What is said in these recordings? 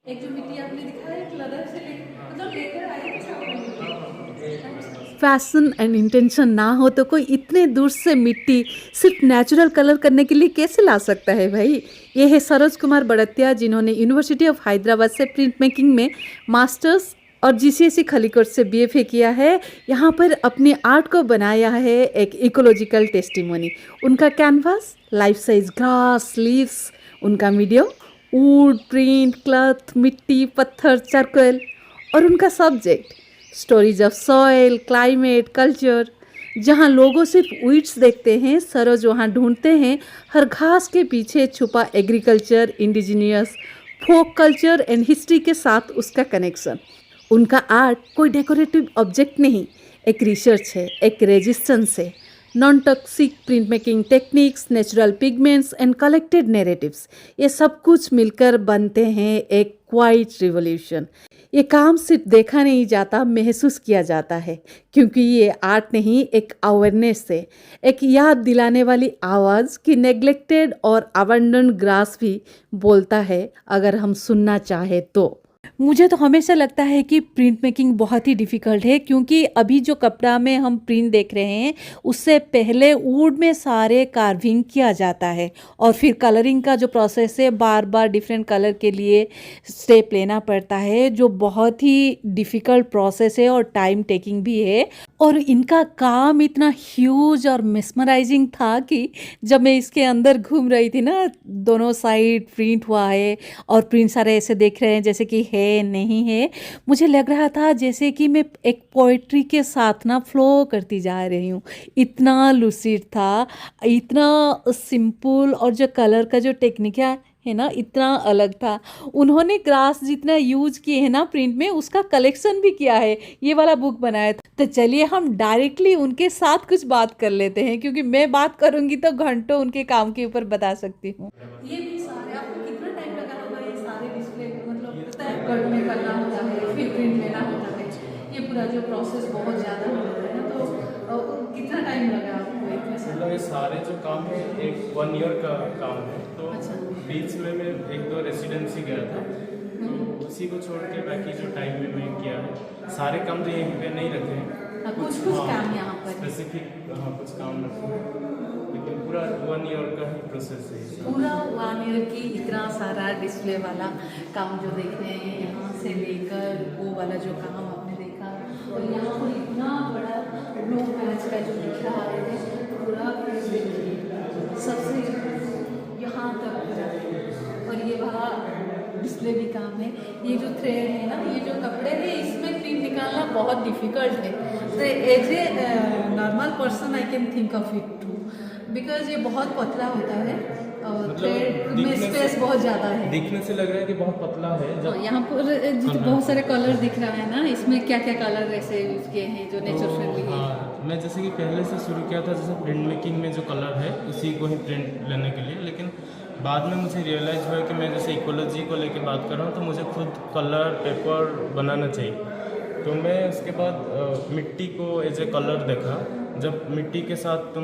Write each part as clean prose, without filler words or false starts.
एक जो मिट्टी आपने दिखाया एक लद्दाख से मतलब लेकर आए थे फैशन एंड इंटेंशन ना हो तो कोई इतने दूर से मिट्टी सिर्फ नेचुरल कलर करने के लिए कैसे ला सकता है भाई। ये है सरोज कुमार बड़तिया, जिन्होंने यूनिवर्सिटी ऑफ हैदराबाद से प्रिंट मेकिंग में मास्टर्स और जीसीएसई खलीकोट से बीएफए किया है। यहाँ पर अपनी आर्ट को बनाया है एक इकोलॉजिकल टेस्टिमोनी। उनका canvas, life size grass leaves, उनका मीडियम वुड, प्रिंट, क्लॉथ, मिट्टी, पत्थर, चारकोल और उनका subject stories of soil, climate, culture. जहाँ लोगों सिर्फ वीड्स देखते हैं, सरोज वहाँ ढूंढते हैं हर घास के पीछे छुपा agriculture, indigenous, folk culture and history के साथ उसका कनेक्शन। उनका आर्ट कोई डेकोरेटिव ऑब्जेक्ट नहीं, एक रिसर्च है, एक रेजिस्टेंस है। Non toxic print making techniques, natural pigments and collected narratives, ये सब कुछ मिलकर बनते हैं एक क्वाइट रिवॉल्यूशन। ये काम सिर्फ देखा नहीं जाता, महसूस किया जाता है, क्योंकि ये आर्ट नहीं, एक अवेयरनेस है, एक याद दिलाने वाली आवाज़ कि नेग्लेक्टेड और अबंडन ग्रास भी बोलता है अगर हम सुनना चाहे तो। मुझे तो हमेशा लगता है कि प्रिंट मेकिंग बहुत ही डिफ़िकल्ट है, क्योंकि अभी जो कपड़ा में हम प्रिंट देख रहे हैं उससे पहले वुड में सारे कार्विंग किया जाता है और फिर कलरिंग का जो प्रोसेस है, बार बार डिफरेंट कलर के लिए स्टेप लेना पड़ता है, जो बहुत ही डिफ़िकल्ट प्रोसेस है और टाइम टेकिंग भी है। और इनका काम इतना ह्यूज और मेस्मराइजिंग था कि जब मैं इसके अंदर घूम रही थी ना, दोनों साइड प्रिंट हुआ है और प्रिंट सारे ऐसे देख रहे हैं जैसे कि है नहीं है, मुझे लग रहा था जैसे कि मैं एक पोइट्री के साथ ना फ्लो करती जा रही हूँ। इतना लूसिड था, इतना सिंपल, और जो कलर का जो टेक्निक है ना, इतना अलग था। उन्होंने ग्रास जितना यूज किए हैं ना प्रिंट में, उसका कलेक्शन भी किया है, ये वाला बुक बनाया था। तो चलिए हम डायरेक्टली उनके साथ कुछ बात कर लेते हैं, क्योंकि मैं बात करूंगी तो घंटों उनके काम के ऊपर बता सकती हूँ। ये भी सारे आपको कितना टाइम लगा होगा ये सारे डिस्प्ले, मतलब तय कट में करना होता है, फिर प्रिंट लेना होता है, ये पूरा जो प्रोसेस बहुत ज़्यादा होता है ना, तो कितना टाइम लगा आपको मतलब ये सारे जो काम है एक 1 ईयर का काम है। तो अच्छा। बीच में मैं 1-2 रेसिडेंसी गया था, तो उसी को छोड़ के बाकी जो टाइम में मैं किया है सारे काम तो यहीं पे नहीं रखे हैं। कुछ काम यहाँ पर स्पेसिफिक कुछ काम रखे हैं, लेकिन पूरा 1 ईयर का ही प्रोसेस है। पूरा 1 ईयर की इतना सारा डिस्प्ले वाला काम जो देख रहे हैं, यहाँ से लेकर वो वाला जो काम आपने देखा, और यहाँ पर इतना बड़ा ब्लू पैच का जो दिख रहा है पूरा, सबसे यहाँ तक पूरा, और ये वहाँ डिस्प्ले भी काम है। ये जो थ्रेड है ना, ये जो कपड़े हैं, इसमें प्रिंट निकालना बहुत डिफ़िकल्ट है। तो as a normal person I can think of it too, because ये बहुत पतला होता है और थ्रेड में स्पेस बहुत ज़्यादा है। दिखने से लग रहा है कि बहुत पतला है। जब यहाँ पर बहुत सारे कलर दिख रहा है ना, इसमें क्या क्या कलर ऐसे यूज किए हैं जो नेचर फ्रेंडली है? मैं जैसे कि पहले से शुरू किया था, जैसे प्रिंट मेकिंग में जो कलर है उसी को ही प्रिंट लेने के लिए, लेकिन बाद में मुझे रियलाइज़ हुआ कि मैं जैसे इकोलॉजी को लेके बात कर रहा हूँ तो मुझे खुद कलर पेपर बनाना चाहिए। तो मैं उसके बाद मिट्टी को एज ए कलर देखा। जब मिट्टी के साथ तुम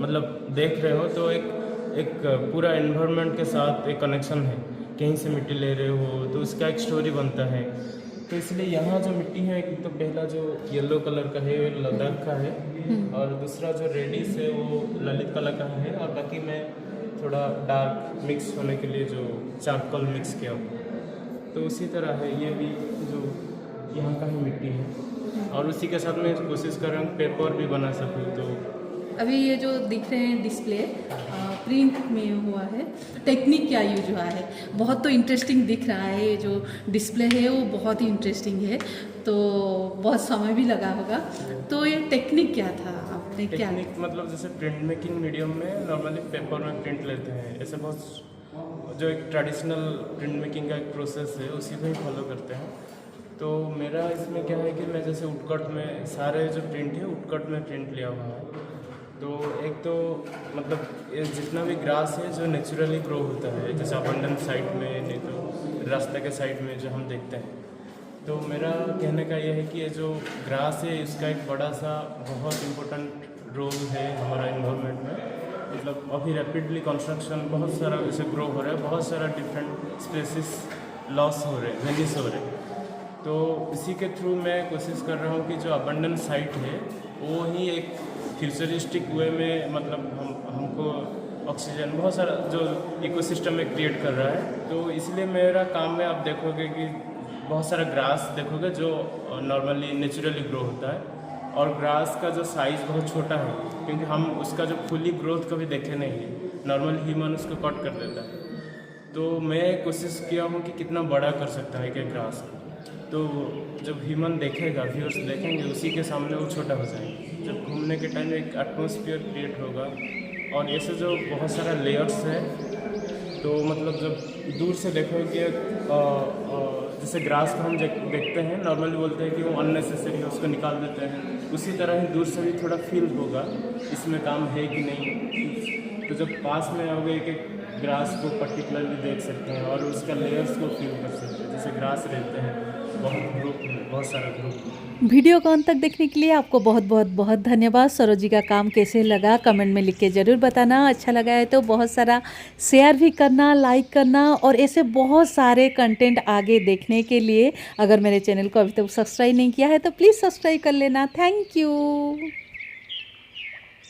मतलब देख रहे हो तो एक पूरा एनवायरनमेंट के साथ एक कनेक्शन है, कहीं से मिट्टी ले रहे हो तो उसका एक स्टोरी बनता है। तो इसलिए यहाँ जो मिट्टी है, एक तो पहला जो येलो कलर का है वो लद्दाख का है, और दूसरा जो रेडिश है वो ललित कला का है, और बाकी मैं थोड़ा डार्क मिक्स होने के लिए जो चारकोल मिक्स किया हूँ। तो उसी तरह है ये भी, जो यहाँ का ही मिट्टी है, और उसी के साथ मैं कोशिश कर रहा हूँ पेपर भी बना सकूँ। तो अभी ये जो दिख रहे हैं डिस्प्ले प्रिंट में हुआ है, टेक्निक क्या यूज हुआ है? बहुत तो इंटरेस्टिंग दिख रहा है, ये जो डिस्प्ले है वो बहुत ही इंटरेस्टिंग है, तो बहुत समय भी लगा होगा। तो ये टेक्निक क्या था, आपने क्या? टेक्निक मतलब जैसे प्रिंट मेकिंग मीडियम में नॉर्मली पेपर में प्रिंट लेते हैं, ऐसे बहुत जो एक ट्रेडिशनल प्रिंट मेकिंग का एक प्रोसेस है उसी को ही फॉलो करते हैं। तो मेरा इसमें क्या है कि मैं जैसे वुडकट में सारे जो प्रिंट है वुडकट में प्रिंट लिया हुआ है। तो एक तो मतलब ये जितना भी ग्रास है जो नेचुरली ग्रो होता है, जैसे अबंडन साइड में, नहीं तो रास्ते के साइड में जो हम देखते हैं। तो मेरा कहने का यह है कि ये जो ग्रास है इसका एक बड़ा सा बहुत इम्पोर्टेंट रोल है हमारा इन्वायरमेंट में। मतलब अभी रैपिडली कंस्ट्रक्शन बहुत सारा जैसे ग्रो हो रहा है, बहुत सारा डिफरेंट स्पेसिस लॉस हो रहे, वेनिस हो रहे। तो इसी के थ्रू मैं कोशिश कर रहा हूँ कि जो अबंडन साइट है वो ही एक फ्यूचरिस्टिक वे में मतलब हमको ऑक्सीजन बहुत सारा जो इकोसिस्टम में क्रिएट कर रहा है। तो इसलिए मेरा काम में आप देखोगे कि बहुत सारा ग्रास देखोगे जो नॉर्मली नेचुरली ग्रो होता है, और ग्रास का जो साइज़ बहुत छोटा है क्योंकि हम उसका जो फुली ग्रोथ कभी देखे नहीं है, नॉर्मल ह्यूमन उसको कट कर देता है। तो मैं कोशिश किया हूँ कि कितना बड़ा कर सकता है कि ग्रास को, तो जब ह्यूमन देखेगा, व्यूअर्स देखेंगे, उसी के सामने वो छोटा हो जाएंगे। जब घूमने के टाइम एक एटमॉस्फेयर क्रिएट होगा, और ऐसे जो बहुत सारा लेयर्स है, तो मतलब जब दूर से देखोगे जैसे ग्रास को हम देखते हैं नॉर्मली बोलते हैं कि वो अननेसेसरी है, उसको निकाल देते हैं, उसी तरह ही दूर से भी थोड़ा फील होगा इसमें काम है कि नहीं। तो जब पास में आओगे कि ग्रास को पर्टिकुलरली देख सकते हैं और उसका लेयर्स को फील कर सकते हैं। जैसे ग्रास रहते हैं बहुत ग्रुप में, बहुत सारा ग्रुप। वीडियो को अंत तक देखने के लिए आपको बहुत बहुत बहुत धन्यवाद। सरोज जी का काम कैसे लगा कमेंट में लिख के ज़रूर बताना। अच्छा लगा है तो बहुत सारा शेयर भी करना, लाइक करना, और ऐसे बहुत सारे कंटेंट आगे देखने के लिए अगर मेरे चैनल को अभी तक सब्सक्राइब नहीं किया है तो प्लीज़ सब्सक्राइब कर लेना। Thank you.